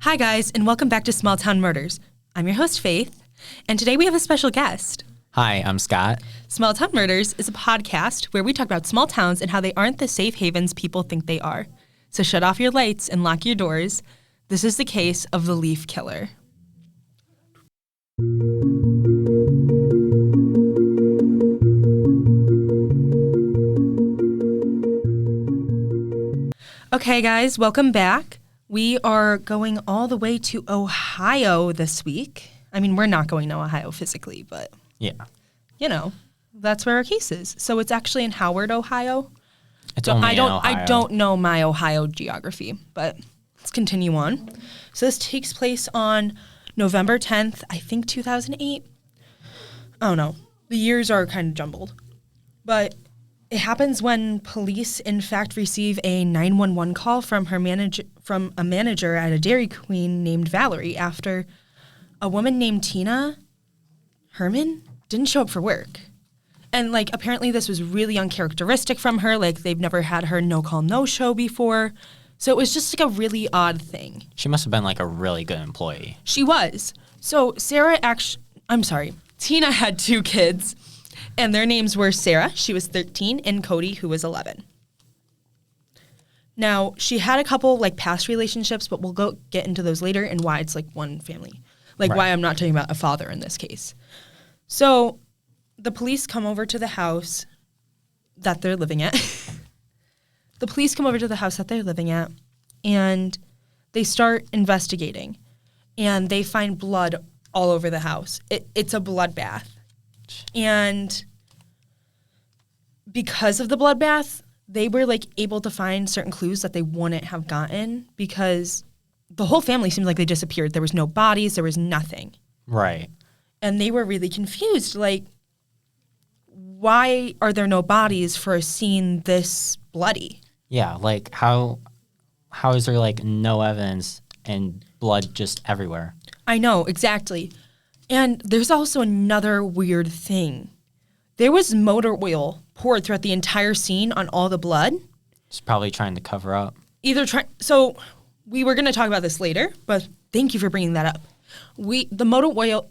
Hi, guys, and welcome back to Small Town Murders. I'm your host, Faith, and today we have a special guest. Hi, I'm Scott. Small Town Murders is a podcast where we talk about small towns and how they aren't the safe havens people think they are. So shut off your lights and lock your doors. This is the case of the Leaf Killer. Okay, guys, welcome back. We are going all the way to Ohio this week. I mean, we're not going to Ohio physically, but, Yeah. you know, that's where our case is. So it's actually in Howard, Ohio. It's only in Ohio. I don't know my Ohio geography, but let's continue on. So this takes place on November 10th, I think 2008. I don't know. The years are kind of jumbled. But it happens when police, in fact, receive a 911 call from a manager at a Dairy Queen named Valerie after a woman named Tina Herman didn't show up for work. And, apparently this was really uncharacteristic from her. They've never had her no-call, no-show before. So it was just, a really odd thing. She must have been, a really good employee. She was. So Tina had two kids. And their names were Sarah, she was 13, and Cody, who was 11. Now, she had a couple, past relationships, but we'll get into those later and why it's, one family. Right. Why I'm not talking about a father in this case. So, the police come over to the house that they're living at. And they start investigating. And they find blood all over the house. It's a bloodbath. And because of the bloodbath, they were able to find certain clues that they wouldn't have gotten because the whole family seemed like they disappeared. There was no bodies. There was nothing. Right. And they were really confused. Why are there no bodies for a scene this bloody? Yeah, how is there no evidence and blood just everywhere? I know, exactly. And there's also another weird thing. There was motor oil poured throughout the entire scene on all the blood. She's probably trying to cover up. So we were going to talk about this later, but thank you for bringing that up. The motor oil,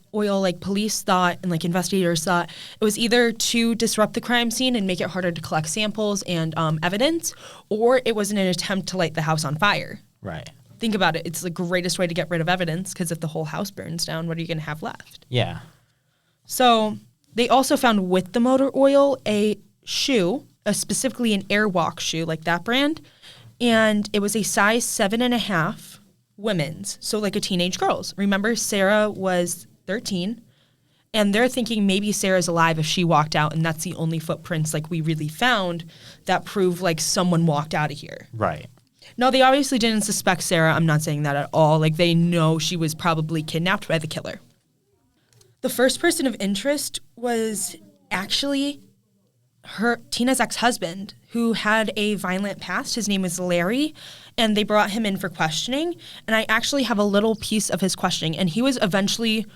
police thought and investigators thought it was either to disrupt the crime scene and make it harder to collect samples and evidence, or it was an attempt to light the house on fire. Right. Think about it. It's the greatest way to get rid of evidence because if the whole house burns down, what are you going to have left? Yeah. So they also found with the motor oil a shoe, specifically an Airwalk shoe, like that brand, and it was a size 7.5 women's, so a teenage girl's. Remember, Sarah was 13, and they're thinking maybe Sarah's alive if she walked out, and that's the only footprints we really found that prove someone walked out of here. Right. No, they obviously didn't suspect Sarah. I'm not saying that at all. They know she was probably kidnapped by the killer. The first person of interest was actually Tina's ex-husband, who had a violent past. His name was Larry, and they brought him in for questioning. And I actually have a little piece of his questioning, and he was eventually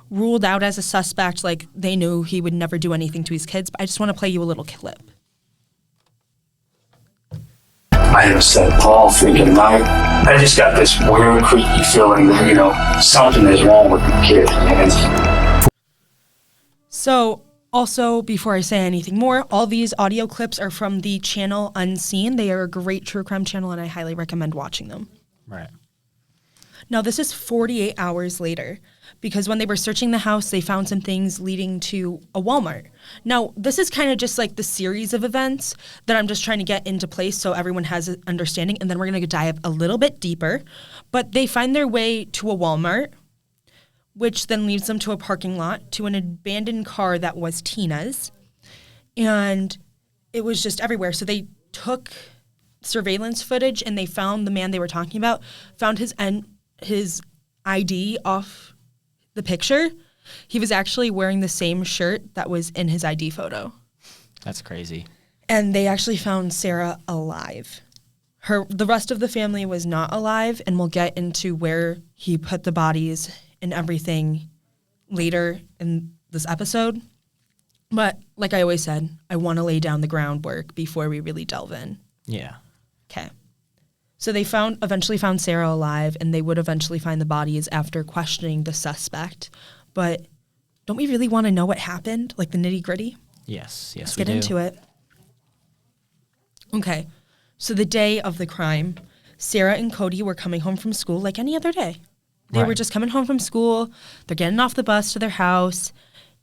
ruled out as a suspect. They knew he would never do anything to his kids. But I just want to play you a little clip. I had a set Paul thinking night. I just got this weird, creepy feeling that, something is wrong with the kid. And So, also, before I say anything more, all these audio clips are from the channel Unseen. They are a great true crime channel, and I highly recommend watching them. Right. Now, this is 48 hours later, because when they were searching the house, they found some things leading to a Walmart. Now, this is kind of just the series of events that I'm just trying to get into place so everyone has an understanding, and then we're going to dive a little bit deeper. But they find their way to a Walmart, which then leads them to a parking lot, to an abandoned car that was Tina's, and it was just everywhere. So they took surveillance footage, and they found the man they were talking about, found his ID off the picture. He was actually wearing the same shirt that was in his ID photo. That's crazy. And they actually found Sarah alive. The rest of the family was not alive, and we'll get into where he put the bodies and everything later in this episode. But like I always said, I want to lay down the groundwork before we really delve in. Yeah. Okay. So they eventually found Sarah alive, and they would eventually find the bodies after questioning the suspect. But don't we really want to know what happened, like the nitty gritty? Yes, Let's get into it. Okay, so the day of the crime, Sarah and Cody were coming home from school like any other day. They were Right. just coming home from school. They're getting off the bus to their house.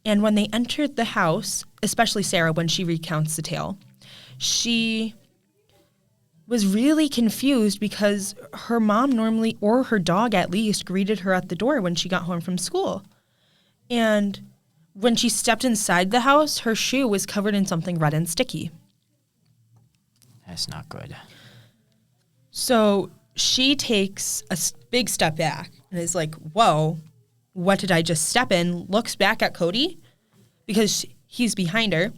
And when they entered the house, especially Sarah, when she recounts the tale, she was really confused because her mom normally, or her dog at least, greeted her at the door when she got home from school. And when she stepped inside the house, her shoe was covered in something red and sticky. That's not good. So she takes a big step back and is like, whoa, what did I just step in? Looks back at Cody because he's behind her.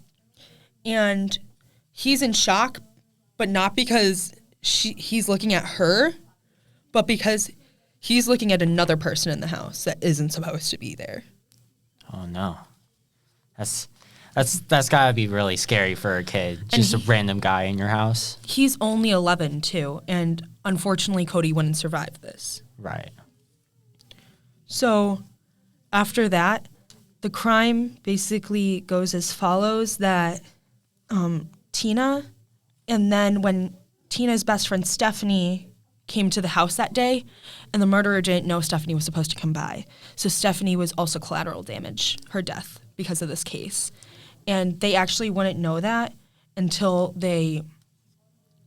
And he's in shock, but not because he's looking at her, but because he's looking at another person in the house that isn't supposed to be there. Oh no, that's gotta be really scary for a kid. Just a random guy in your house. He's only 11 too, and unfortunately Cody wouldn't survive this. Right. So after that, the crime basically goes as follows: that Tina, and then when Tina's best friend Stephanie came to the house that day, and the murderer didn't know Stephanie was supposed to come by. So Stephanie was also collateral damage, her death, because of this case. And they actually wouldn't know that until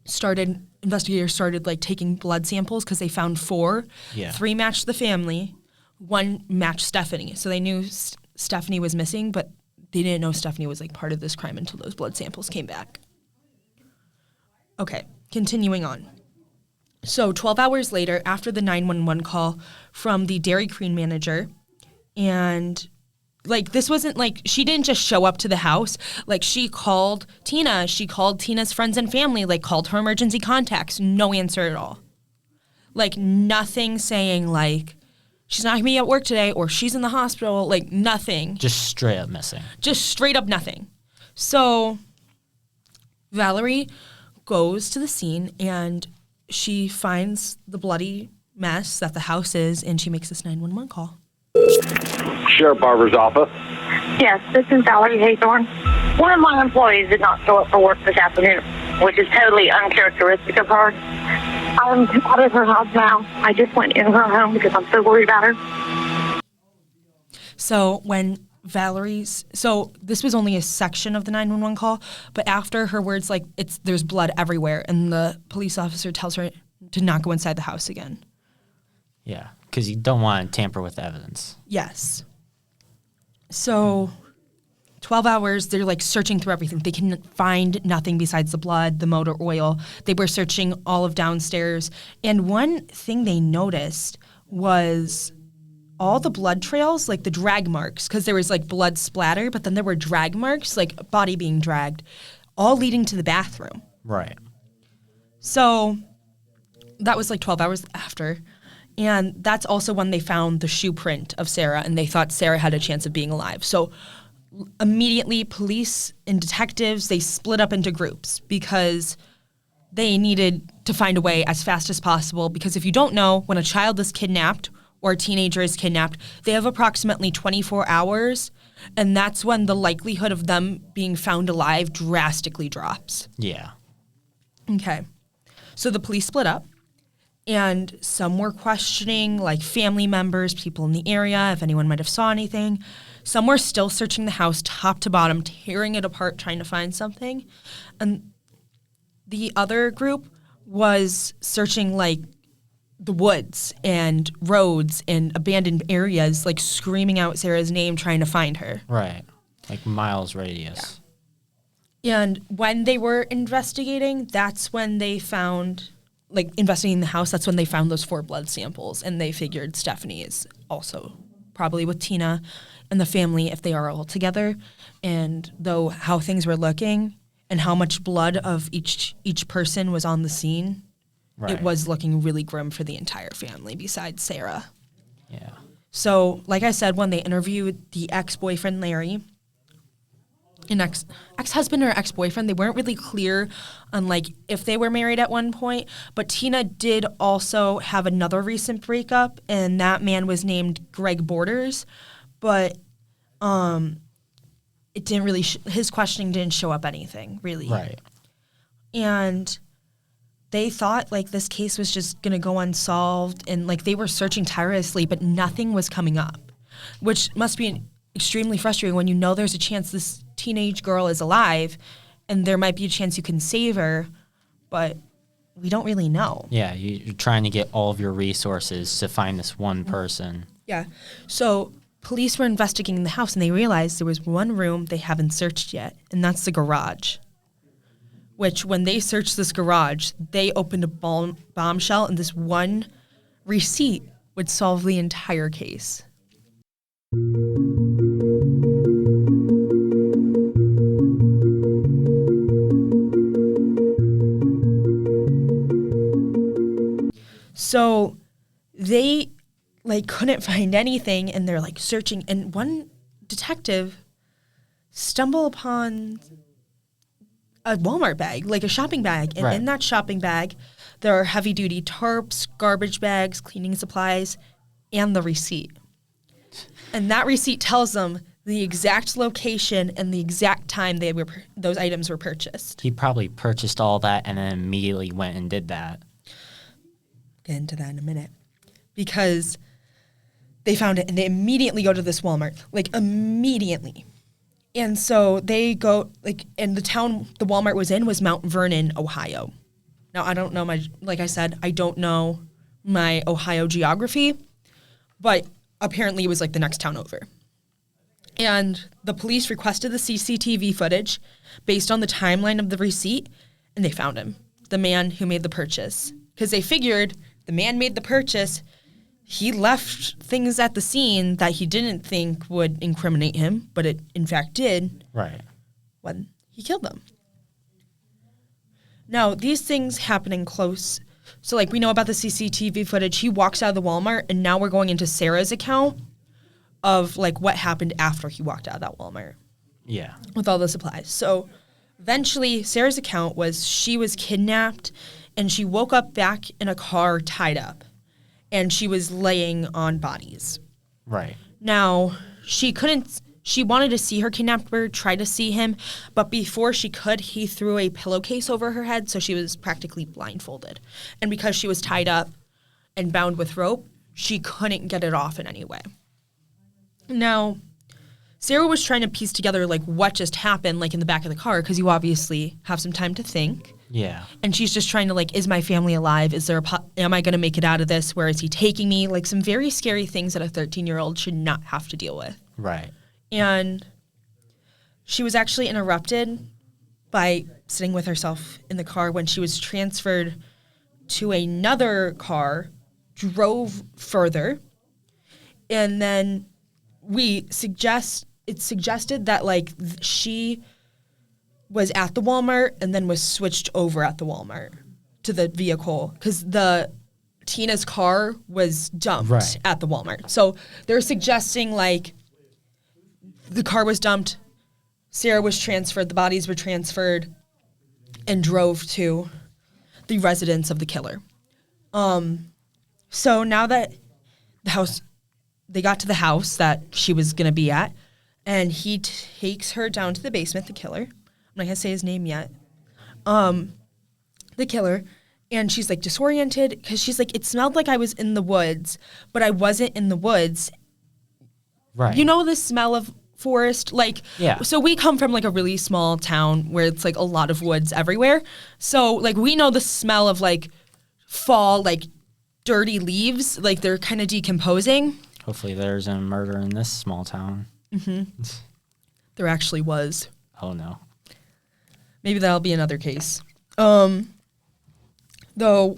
investigators started like taking blood samples, because they found 4. Yeah. 3 matched the family, 1 matched Stephanie. So they knew Stephanie was missing, but they didn't know Stephanie was like part of this crime until those blood samples came back. Okay, continuing on. So 12 hours later, after the 911 call from the Dairy Queen manager, and like this wasn't like, she didn't just show up to the house. Like she called Tina's friends and family, like called her emergency contacts, no answer at all. Like nothing saying like, she's not gonna be at work today or she's in the hospital, like nothing. Just straight up missing. Just straight up nothing. So Valerie goes to the scene and she finds the bloody mess that the house is, and she makes this 911 call. Sheriff Barber's office. Yes, this is Valerie Haythorne. One of my employees did not show up for work this afternoon, which is totally uncharacteristic of her. I'm out of her house now. I just went in her home because I'm so worried about her. So when so this was only a section of the 911 call, but after her words, like there's blood everywhere, and the police officer tells her to not go inside the house again. Yeah, because you don't want to tamper with the evidence. Yes. So 12 hours, they're like searching through everything. They can find nothing besides the blood, the motor oil. They were searching all of downstairs. And one thing they noticed was all the blood trails, like the drag marks, because there was like blood splatter, but then there were drag marks, like a body being dragged, all leading to the bathroom. Right. So that was like 12 hours after. And that's also when they found the shoe print of Sarah, and they thought Sarah had a chance of being alive. So immediately, police and detectives, they split up into groups because they needed to find a way as fast as possible. Because if you don't know, when a child is kidnapped or a teenager is kidnapped, they have approximately 24 hours, and that's when the likelihood of them being found alive drastically drops. Yeah. Okay. So the police split up, and some were questioning like family members, people in the area, if anyone might have saw anything. Some were still searching the house top to bottom, tearing it apart, trying to find something. And the other group was searching like the woods and roads and abandoned areas, like screaming out Sarah's name, trying to find her. Right. Like miles radius. And when they were investigating, that's when they found, like investigating the house, that's when they found those 4 blood samples. And they figured Stephanie is also probably with Tina and the family if they are all together. And though how things were looking and how much blood of each person was on the scene, Right. it was looking really grim for the entire family besides Sarah. Yeah. So, like I said, when they interviewed the ex-boyfriend Larry, an ex-husband or ex-boyfriend. They weren't really clear on like if they were married at one point, but Tina did also have another recent breakup, and that man was named Greg Borders, but it didn't really his questioning didn't show up anything really. Right. And they thought like this case was just going to go unsolved, and like they were searching tirelessly, but nothing was coming up, which must be extremely frustrating when you know there's a chance this teenage girl is alive and there might be a chance you can save her, but we don't really know. Yeah, you're trying to get all of your resources to find this one person. Yeah. So police were investigating the house and they realized there was one room they haven't searched yet, and that's the garage. Which, when they searched this garage, they opened a bombshell, and this one receipt would solve the entire case. So they like couldn't find anything, and they're like searching, and one detective stumbled upon a Walmart bag, like a shopping bag, and in that shopping bag there are heavy duty tarps, garbage bags, cleaning supplies, and the receipt. And that receipt tells them the exact location and the exact time those items were purchased. He probably purchased all that and then immediately went and did that. Get into that in a minute. Because they found it and they immediately go to this Walmart. Like, immediately. And so they go, like, and the town the Walmart was in was Mount Vernon, Ohio. Now, I don't know like I said, I don't know my Ohio geography, but apparently it was like the next town over. And the police requested the CCTV footage based on the timeline of the receipt, and they found him, the man who made the purchase. Because they figured the man made the purchase, he left things at the scene that he didn't think would incriminate him, but it in fact did. Right. When he killed them. Now, these things happen in close. So, like, we know about the CCTV footage. He walks out of the Walmart, and now we're going into Sarah's account of, like, what happened after he walked out of that Walmart. Yeah. With all the supplies. So, eventually, Sarah's account was she was kidnapped, and she woke up back in a car tied up, and she was laying on bodies. Right. Now, she wanted to see her kidnapper, try to see him, but before she could, he threw a pillowcase over her head, so she was practically blindfolded. And because she was tied up and bound with rope, she couldn't get it off in any way. Now, Sarah was trying to piece together, like, what just happened, like, in the back of the car, because you obviously have some time to think. Yeah. And she's just trying to, like, is my family alive? Am I going to make it out of this? Where is he taking me? Like, some very scary things that a 13-year-old should not have to deal with. Right. And she was actually interrupted by sitting with herself in the car when she was transferred to another car, drove further, and then it suggested that, like, she was at the Walmart and then was switched over at the Walmart to the vehicle because Tina's car was dumped at the Walmart. So they're suggesting, like, the car was dumped, Sarah was transferred, the bodies were transferred, and drove to the residence of the killer. So now that they got to the house that she was going to be at, and he takes her down to the basement, the killer. I'm not going to say his name yet. The killer. And she's, like, disoriented because she's like, it smelled like I was in the woods, but I wasn't in the woods. Right. You know the smell of forest? Like, yeah. So we come from, like, a really small town where it's, like, a lot of woods everywhere. So, like, we know the smell of, like, fall, like, dirty leaves. Like, they're kind of decomposing. Hopefully there's a murder in this small town. Mm-hmm. There actually was. Oh, no. Maybe that'll be another case. Though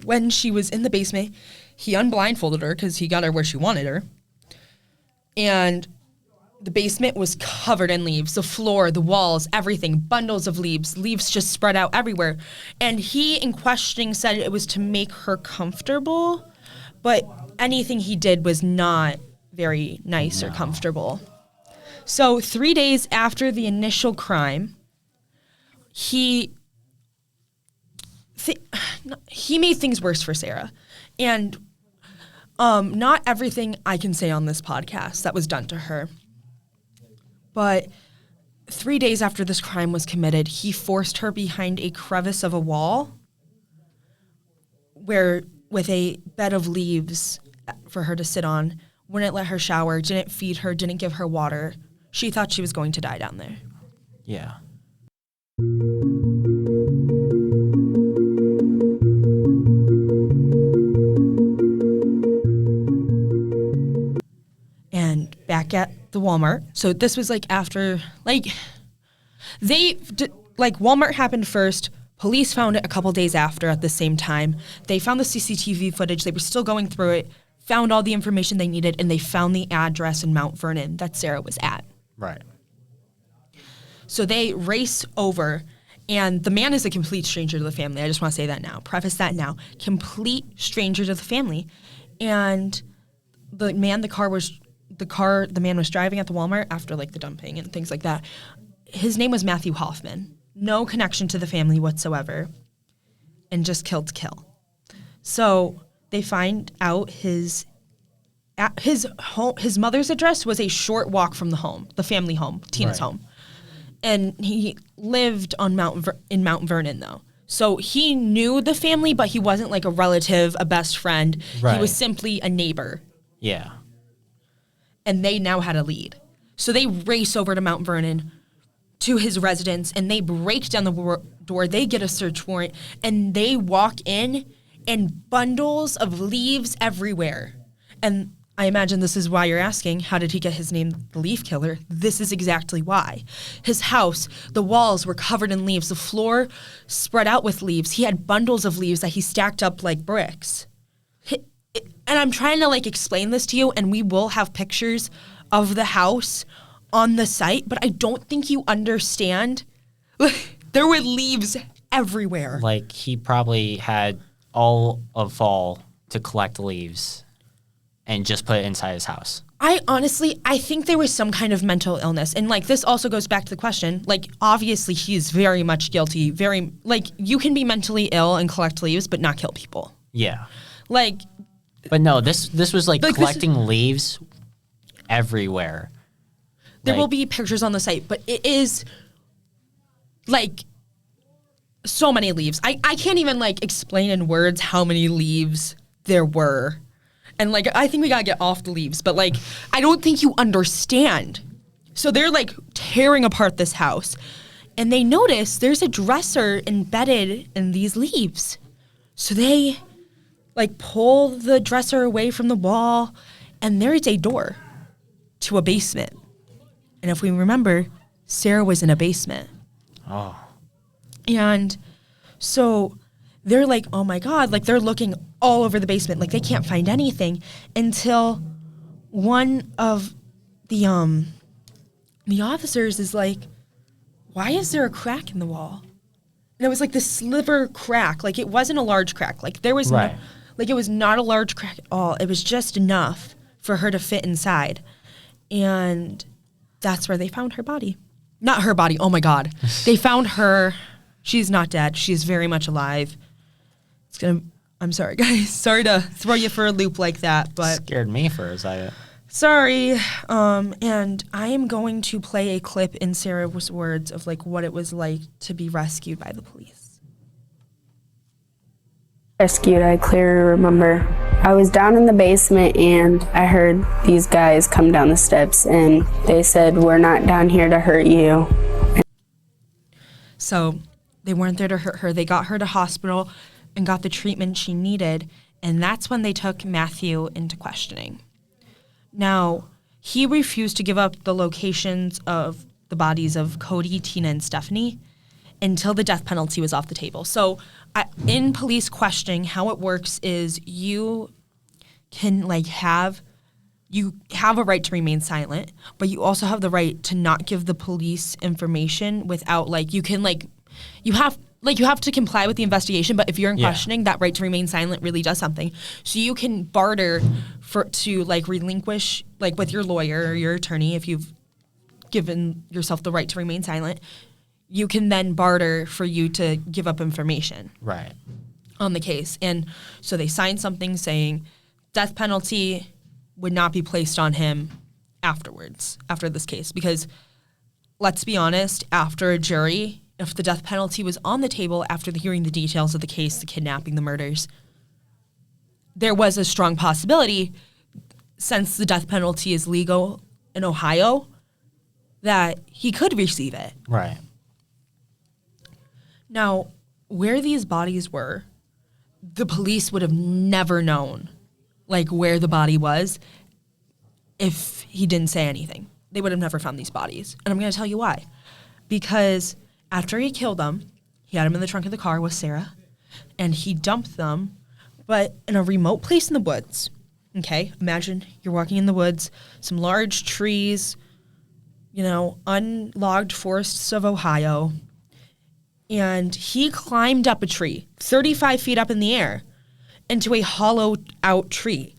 when she was in the basement, he unblindfolded her because he got her where she wanted her. And the basement was covered in leaves. The floor, the walls, everything, bundles of leaves just spread out everywhere. And he, in questioning, said it was to make her comfortable, but anything he did was not very nice or comfortable. So 3 days after the initial crime, he made things worse for Sarah. And not everything I can say on this podcast that was done to her. But 3 days after this crime was committed, he forced her behind a crevice of a wall with a bed of leaves for her to sit on, wouldn't let her shower, didn't feed her, didn't give her water. She thought she was going to die down there. Yeah. And back at the Walmart. So this was like after, like, Walmart happened first. Police found it a couple days after at the same time. They found the CCTV footage. They were still going through it, found all the information they needed, and they found the address in Mount Vernon that Sarah was at. Right. So they race over, and the man is a complete stranger to the family. I just want to say that now. Preface that now. Complete stranger to the family. And the man was driving at the Walmart after like the dumping and things like that. His name was Matthew Hoffman. No connection to the family whatsoever, and just killed to kill. So they find out his mother's address was a short walk from the home, the family home, Tina's home, and he lived on in Mount Vernon though. So he knew the family, but he wasn't like a relative, a best friend. Right. He was simply a neighbor. Yeah. And they now had a lead. So they race over to Mount Vernon, to his residence, and they break down the door. They get a search warrant, and they walk in, and bundles of leaves everywhere. And I imagine this is why you're asking, how did he get his name, the Leaf Killer? This is exactly why. His house, the walls were covered in leaves. The floor spread out with leaves. He had bundles of leaves that he stacked up like bricks. And I'm trying to like explain this to you, and we will have pictures of the house on the site, but I don't think you understand. There were leaves everywhere. Like he probably had all of fall to collect leaves and just put it inside his house. I think there was some kind of mental illness. And like this also goes back to the question, like obviously he is very much guilty, very like you can be mentally ill and collect leaves but not kill people. Yeah. Like But no, this was like collecting leaves everywhere. There will be pictures on the site, but it is like so many leaves. I can't even like explain in words how many leaves there were. And like I think we gotta get off the leaves, but like I don't think you understand. So they're like tearing apart this house, and they notice there's a dresser embedded in these leaves. So they like pull the dresser away from the wall, and there is a door to a basement. And if we remember, Sarah was in a basement. Oh. And so they're like, oh my God, like they're looking all over the basement. Like they can't find anything until one of the officers is like, why is there a crack in the wall? And it was like this sliver crack. Like it wasn't a large crack. Like there was right. It was not a large crack at all. It was just enough for her to fit inside. And that's where they found her body. Not her body. Oh my God. They found her. She's not dead. She's very much alive. I'm sorry, guys. Sorry to throw you for a loop like that, but Scared me for a second. sorry. And I am going to play a clip in Sarah's words of like what it was like to be rescued by the police. Rescued, I clearly remember. I was down in the basement and I heard these guys come down the steps and they said, "We're not down here to hurt you." So they weren't there to hurt her. They got her to hospital and got the treatment she needed. And that's when they took Matthew into questioning. Now, he refused to give up the locations of the bodies of Cody, Tina, and Stephanie until the death penalty was off the table. So in police questioning, how it works is you can you have a right to remain silent, but you also have the right to not give the police information without you have to comply with the investigation, but if you're in questioning, that right to remain silent really does something. So you can barter to relinquish with your lawyer or your attorney if you've given yourself the right to remain silent, you can then barter for you to give up information Right. on the case. And so they signed something saying death penalty would not be placed on him afterwards, after this case. Because let's be honest, after a jury, if the death penalty was on the table after hearing the details of the case, the kidnapping, the murders, there was a strong possibility, since the death penalty is legal in Ohio, that he could receive it. Right. Now, where these bodies were, the police would have never known, like, where the body was if he didn't say anything. They would have never found these bodies. And I'm going to tell you why. Because after he killed them, he had them in the trunk of the car with Sarah, and he dumped them, but in a remote place in the woods. Okay? Imagine you're walking in the woods, some large trees, you know, unlogged forests of Ohio, and he climbed up a tree, 35 feet up in the air, into a hollowed out tree,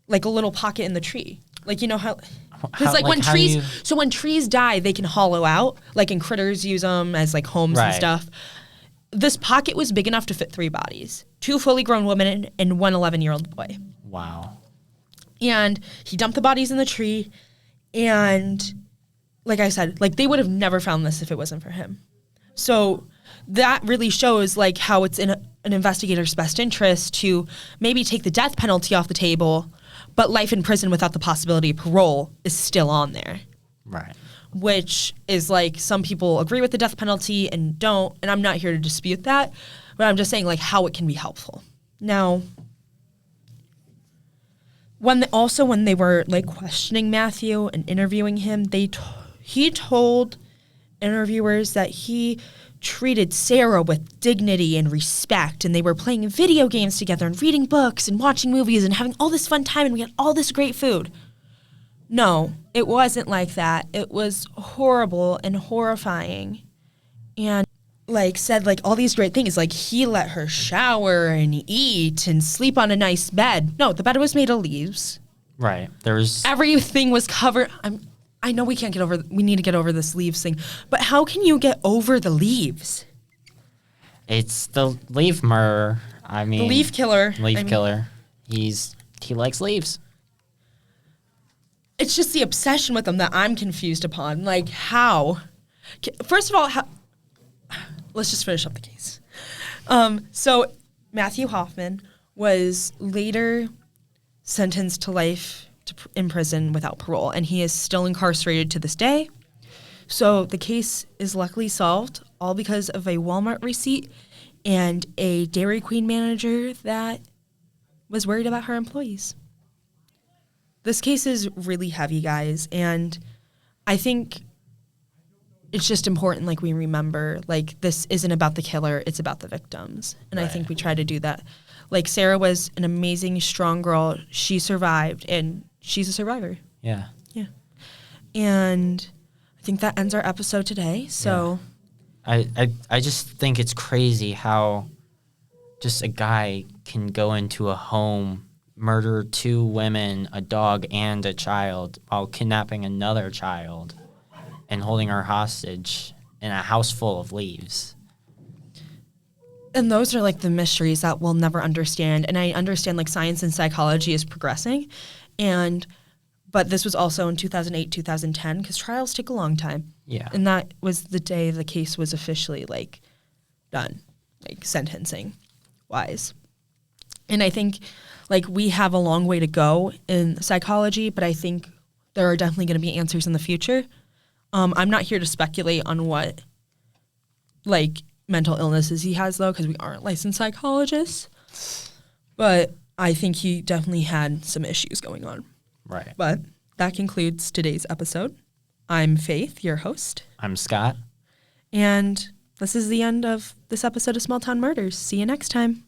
like a little pocket in the tree. Like, you know how, because like when trees, so when trees die, they can hollow out, like, and critters use them as like homes and stuff. This pocket was big enough to fit 3 bodies, 2 fully grown women and 1 11-year-old boy. Wow. And he dumped the bodies in the tree, and like I said, like, they would have never found this if it wasn't for him. So that really shows, like, how it's in an investigator's best interest to maybe take the death penalty off the table, but life in prison without the possibility of parole is still on there. Right. Which is, like, some people agree with the death penalty and don't, and I'm not here to dispute that, but I'm just saying, like, how it can be helpful. Now, when they were, like, questioning Matthew and interviewing him, he told interviewers that he treated Sarah with dignity and respect, and they were playing video games together and reading books and watching movies and having all this fun time, and we had all this great food. No, it wasn't like that. It was horrible and horrifying. And, like, said, like, all these great things, like, he let her shower and eat and sleep on a nice bed. No, the bed was made of leaves. Right. There's Everything was covered. I know we need to get over this leaves thing, but how can you get over the leaves? It's the leaf murderer. I mean, The leaf killer. Killer. He likes leaves. It's just the obsession with them that I'm confused upon. Like, how? First of all, let's just finish up the case. So Matthew Hoffman was later sentenced to life in prison without parole, and he is still incarcerated to this day. So the case is luckily solved, all because of a Walmart receipt and a Dairy Queen manager that was worried about her employees. This case is really heavy, guys, and I think it's just important, like, we remember, like, this isn't about the killer, it's about the victims. And I think we try to do that. Like, Sarah was an amazing, strong girl. She survived, and she's a survivor. Yeah. Yeah. And I think that ends our episode today. So I just think it's crazy how just a guy can go into a home, murder 2 women, a dog, and a child while kidnapping another child and holding her hostage in a house full of leaves. And those are, like, the mysteries that we'll never understand. And I understand, like, science and psychology is progressing. But this was also in 2008, 2010, because trials take a long time. Yeah. And that was the day the case was officially, like, done, like, sentencing-wise. And I think, like, we have a long way to go in psychology, but I think there are definitely going to be answers in the future. I'm not here to speculate on what, like, mental illnesses he has, though, because we aren't licensed psychologists. But I think he definitely had some issues going on. Right. But that concludes today's episode. I'm Faith, your host. I'm Scott. And this is the end of this episode of Small Town Murders. See you next time.